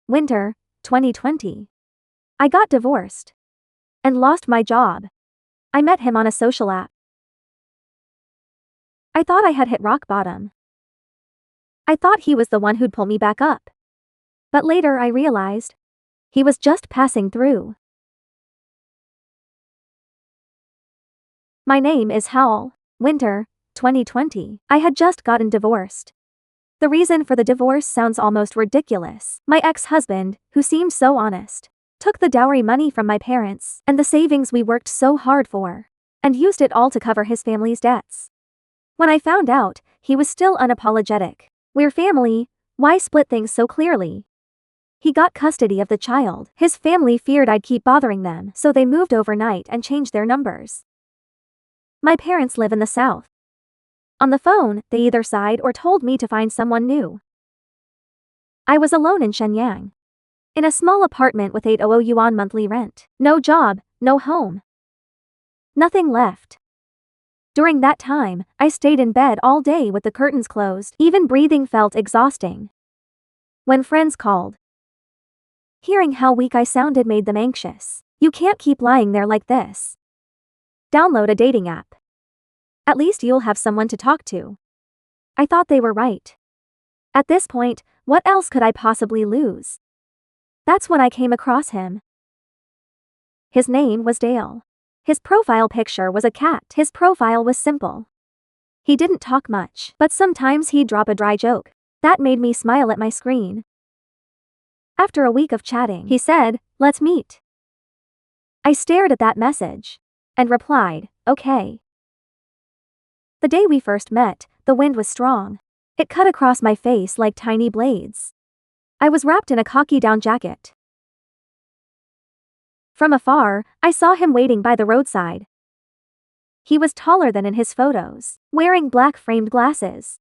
Winter, 2020. I got divorced. And lost my job. I met him on a social app. I thought I had hit rock bottom. I thought he was the one who'd pull me back up. But later I realized he was just passing through. My name is Howell. Winter, 2020. I had just gotten divorced. The reason for the divorce sounds almost ridiculous. My ex-husband, who seemed so honest, took the dowry money from my parents and the savings we worked so hard for, and used it all to cover his family's debts. When I found out, he was still unapologetic. We're family, why split things so clearly? He got custody of the child. His family feared I'd keep bothering them, so they moved overnight and changed their numbers. My parents live in the South. On the phone, they either sighed or told me to find someone new. I was alone in Shenyang. In a small apartment with 800 yuan monthly rent. No job, no home. Nothing left. During that time, I stayed in bed all day with the curtains closed. Even breathing felt exhausting. When friends called, hearing how weak I sounded made them anxious. You can't keep lying there like this. Download a dating app. At least you'll have someone to talk to. I thought they were right. At this point, what else could I possibly lose? That's when I came across him. His name was Dale. His profile picture was a cat. His profile was simple. He didn't talk much, but sometimes he'd drop a dry joke. That made me smile at my screen. After a week of chatting, he said, "Let's meet." I stared at that message and replied, "Okay." The day we first met, the wind was strong. It cut across my face like tiny blades. I was wrapped in a khaki down jacket. From afar, I saw him waiting by the roadside. He was taller than in his photos, wearing black framed glasses.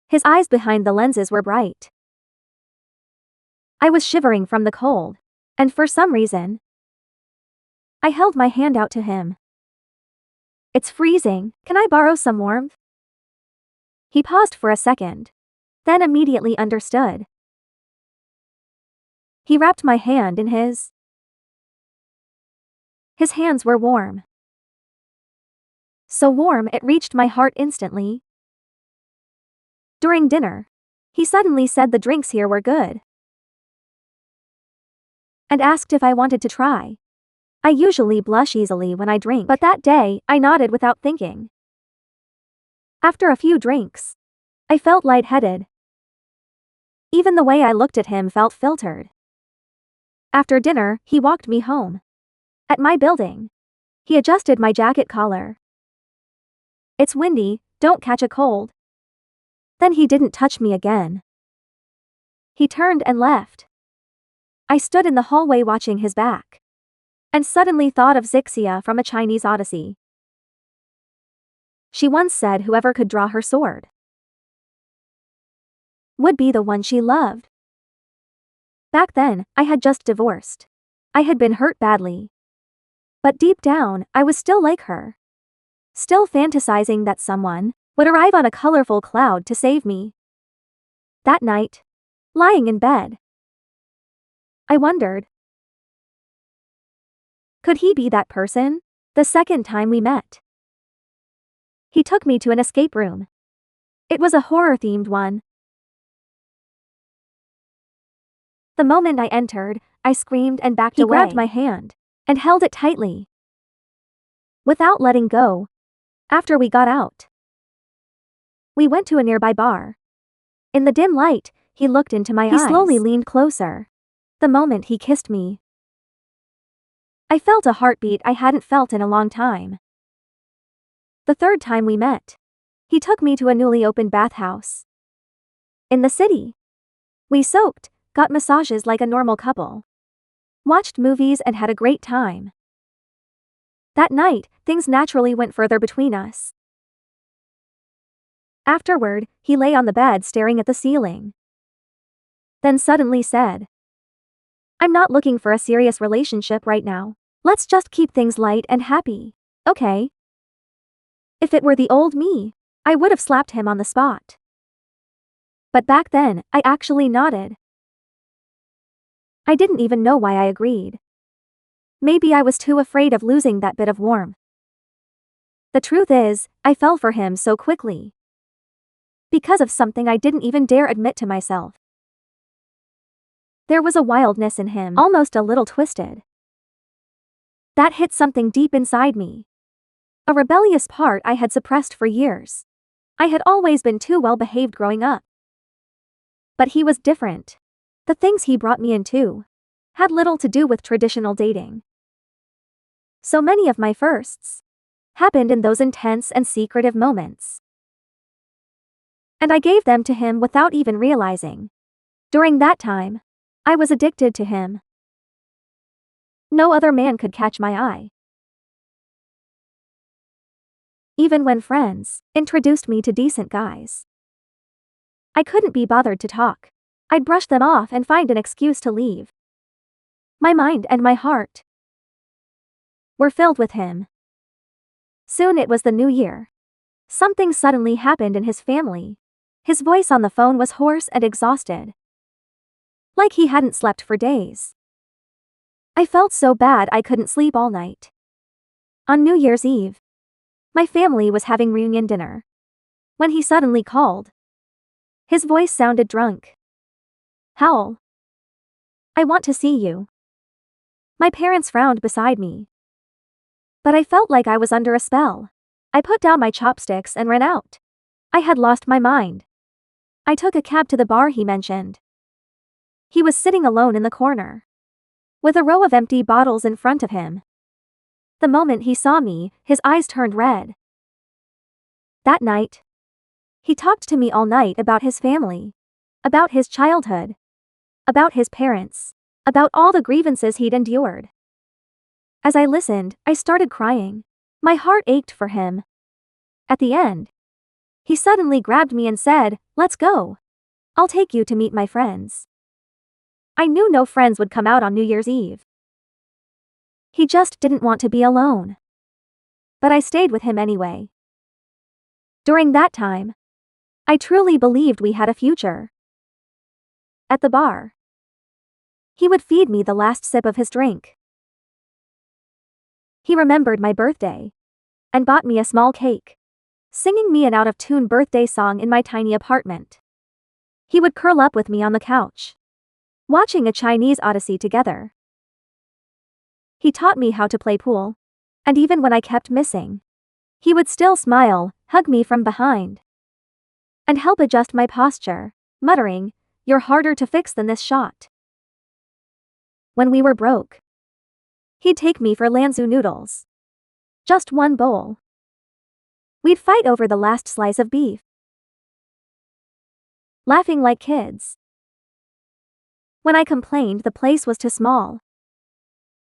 His eyes behind the lenses were bright. I was shivering from the cold, and for some reason, I held my hand out to him. "It's freezing, can I borrow some warmth?" He paused for a second, then immediately understood. He wrapped my hand in his. His hands were warm. So warm it reached my heart instantly. During dinner, he suddenly said the drinks here were good, and asked if I wanted to try. I usually blush easily when I drink, but that day, I nodded without thinking. After a few drinks, I felt lightheaded. Even the way I looked at him felt filtered. After dinner, he walked me home. At my building, he adjusted my jacket collar. "It's windy, don't catch a cold." Then he didn't touch me again. He turned and left. I stood in the hallway watching his back, and suddenly thought of Zixia from A Chinese Odyssey. She once said whoever could draw her sword would be the one she loved. Back then, I had just divorced. I had been hurt badly. But deep down, I was still like her. Still fantasizing that someone would arrive on a colorful cloud to save me. That night, lying in bed, I wondered, could he be that person? The second time we met, he took me to an escape room. It was a horror-themed one. The moment I entered, I screamed and backed away. He grabbed my hand and held it tightly, without letting go. After we got out, we went to a nearby bar. In the dim light, he looked into my eyes. He slowly leaned closer. The moment he kissed me, I felt a heartbeat I hadn't felt in a long time. The third time we met, he took me to a newly opened bathhouse in the city. We soaked, got massages like a normal couple, watched movies and had a great time. That night, things naturally went further between us. Afterward, he lay on the bed staring at the ceiling. Then suddenly said, "I'm not looking for a serious relationship right now. Let's just keep things light and happy, okay?" If it were the old me, I would have slapped him on the spot. But back then, I actually nodded. I didn't even know why I agreed. Maybe I was too afraid of losing that bit of warmth. The truth is, I fell for him so quickly. Because of something I didn't even dare admit to myself. There was a wildness in him, almost a little twisted. That hit something deep inside me. A rebellious part I had suppressed for years. I had always been too well behaved growing up. But he was different. The things he brought me into had little to do with traditional dating. So many of my firsts happened in those intense and secretive moments. And I gave them to him without even realizing. During that time, I was addicted to him. No other man could catch my eye. Even when friends introduced me to decent guys, I couldn't be bothered to talk. I'd brush them off and find an excuse to leave. My mind and my heart were filled with him. Soon it was the new year. Something suddenly happened in his family. His voice on the phone was hoarse and exhausted. Like he hadn't slept for days. I felt so bad I couldn't sleep all night. On New Year's Eve, my family was having reunion dinner. When he suddenly called, his voice sounded drunk. "Howell, I want to see you." My parents frowned beside me. But I felt like I was under a spell. I put down my chopsticks and ran out. I had lost my mind. I took a cab to the bar he mentioned. He was sitting alone in the corner, with a row of empty bottles in front of him. The moment he saw me, his eyes turned red. That night, he talked to me all night about his family, about his childhood, about his parents, about all the grievances he'd endured. As I listened, I started crying. My heart ached for him. At the end, he suddenly grabbed me and said, "Let's go. I'll take you to meet my friends." I knew no friends would come out on New Year's Eve. He just didn't want to be alone. But I stayed with him anyway. During that time, I truly believed we had a future. At the bar, he would feed me the last sip of his drink. He remembered my birthday and bought me a small cake, singing me an out-of-tune birthday song in my tiny apartment. He would curl up with me on the couch, watching a Chinese odyssey together. He taught me how to play pool, and even when I kept missing, he would still smile, hug me from behind, and help adjust my posture, muttering, "You're harder to fix than this shot." When we were broke, he'd take me for Lanzu noodles. Just one bowl. We'd fight over the last slice of beef, laughing like kids. When I complained the place was too small,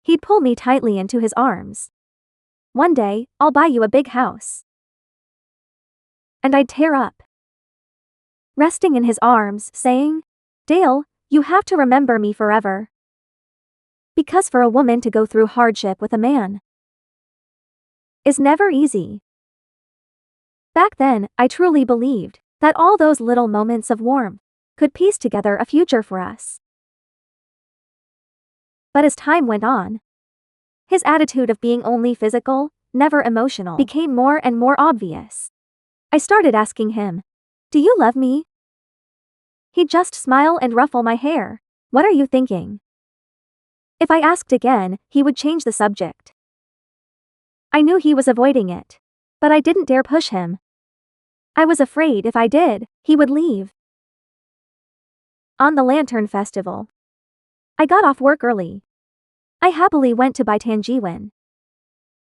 he'd pull me tightly into his arms. "One day, I'll buy you a big house." And I'd tear up, resting in his arms, saying, "Dale, you have to remember me forever." Because for a woman to go through hardship with a man is never easy. Back then, I truly believed that all those little moments of warmth could piece together a future for us. But as time went on, his attitude of being only physical, never emotional, became more and more obvious. I started asking him, "Do you love me?" He'd just smile and ruffle my hair. "What are you thinking?" If I asked again, he would change the subject. I knew he was avoiding it, but I didn't dare push him. I was afraid if I did, he would leave. On the Lantern Festival, I got off work early. I happily went to buy Tanjiwan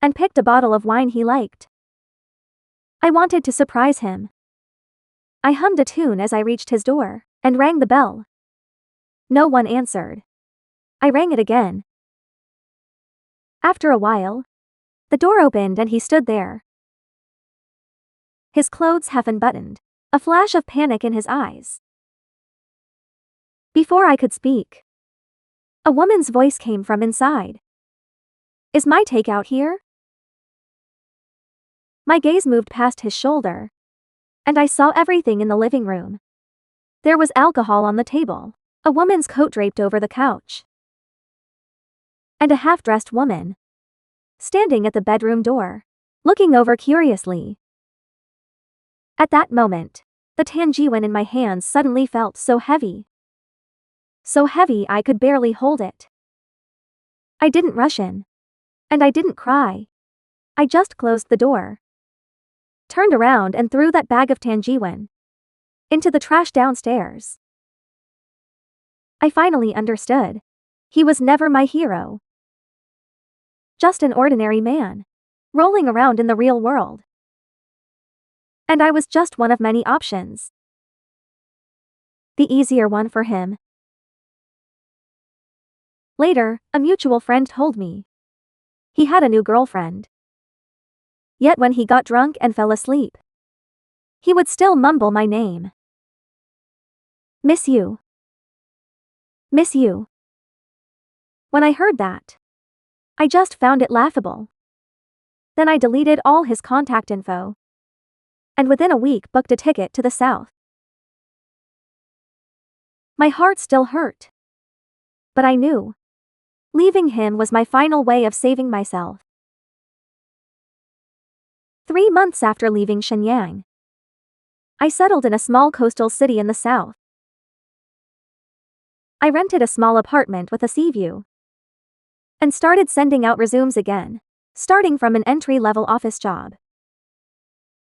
and picked a bottle of wine he liked. I wanted to surprise him. I hummed a tune as I reached his door and rang the bell. No one answered. I rang it again. After a while, the door opened and he stood there, his clothes half unbuttoned, a flash of panic in his eyes. Before I could speak, a woman's voice came from inside. "Is my takeout here?" My gaze moved past his shoulder, and I saw everything in the living room. There was alcohol on the table, a woman's coat draped over the couch, and a half-dressed woman standing at the bedroom door, looking over curiously. At that moment, the tangerine in my hands suddenly felt so heavy. So heavy I could barely hold it. I didn't rush in. And I didn't cry. I just closed the door, turned around and threw that bag of tangerine into the trash downstairs. I finally understood. He was never my hero. Just an ordinary man, rolling around in the real world. And I was just one of many options. The easier one for him. Later, a mutual friend told me he had a new girlfriend. Yet when he got drunk and fell asleep, he would still mumble my name. Miss you. Miss you. When I heard that, I just found it laughable. Then I deleted all his contact info. And within a week booked a ticket to the south. My heart still hurt. But I knew leaving him was my final way of saving myself. 3 months after leaving Shenyang, I settled in a small coastal city in the south. I rented a small apartment with a sea view and started sending out resumes again, starting from an entry-level office job.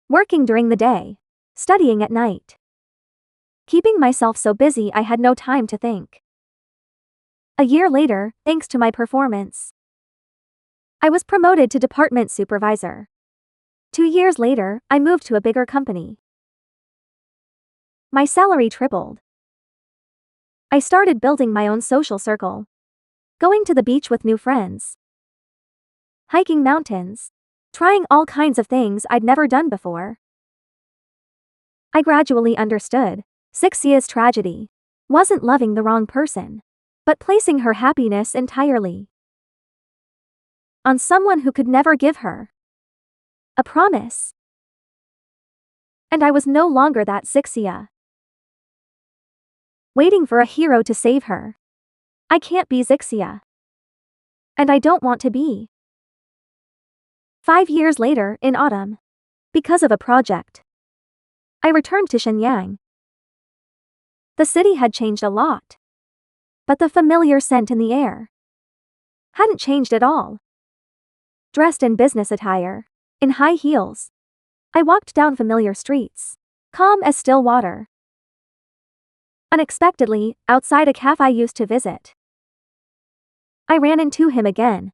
Working during the day, studying at night. Keeping myself so busy I had no time to think. A year later, thanks to my performance, I was promoted to department supervisor. 2 years later, I moved to a bigger company. My salary tripled. I started building my own social circle, going to the beach with new friends, hiking mountains, trying all kinds of things I'd never done before. I gradually understood Sixia's tragedy wasn't loving the wrong person, but placing her happiness entirely on someone who could never give her a promise. And I was no longer that Sixia, waiting for a hero to save her. I can't be Zixia. And I don't want to be. 5 years later, in autumn, because of a project, I returned to Shenyang. The city had changed a lot. But the familiar scent in the air hadn't changed at all. Dressed in business attire, in high heels, I walked down familiar streets, calm as still water. Unexpectedly, outside a cafe I used to visit, I ran into him again.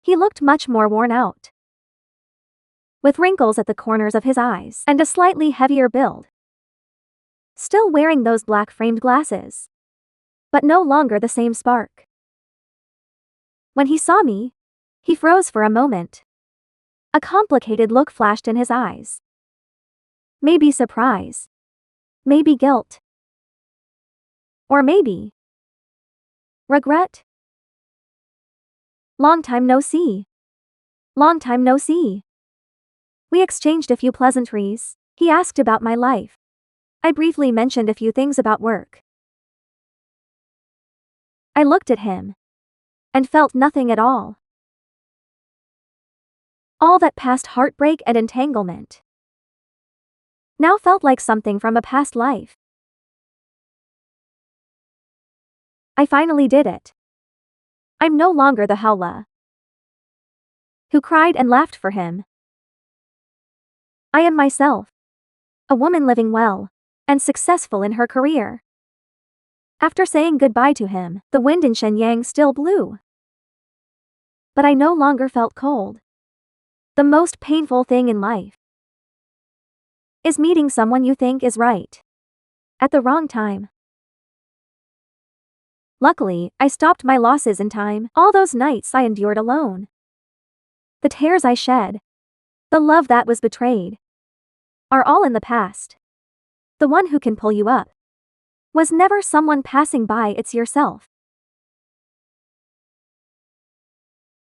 He looked much more worn out, with wrinkles at the corners of his eyes and a slightly heavier build. Still wearing those black framed glasses, but no longer the same spark. When he saw me, he froze for a moment. A complicated look flashed in his eyes. Maybe surprise. Maybe guilt. Or maybe regret. Long time no see. Long time no see. We exchanged a few pleasantries. He asked about my life. I briefly mentioned a few things about work. I looked at him and felt nothing at all. All that past heartbreak and entanglement now felt like something from a past life. I finally did it. I'm no longer the Howla who cried and laughed for him. I am myself, a woman living well and successful in her career. After saying goodbye to him, the wind in Shenyang still blew. But I no longer felt cold. The most painful thing in life is meeting someone you think is right at the wrong time. Luckily, I stopped my losses in time. All those nights I endured alone, the tears I shed, the love that was betrayed, are all in the past. The one who can pull you up was never someone passing by, it's yourself.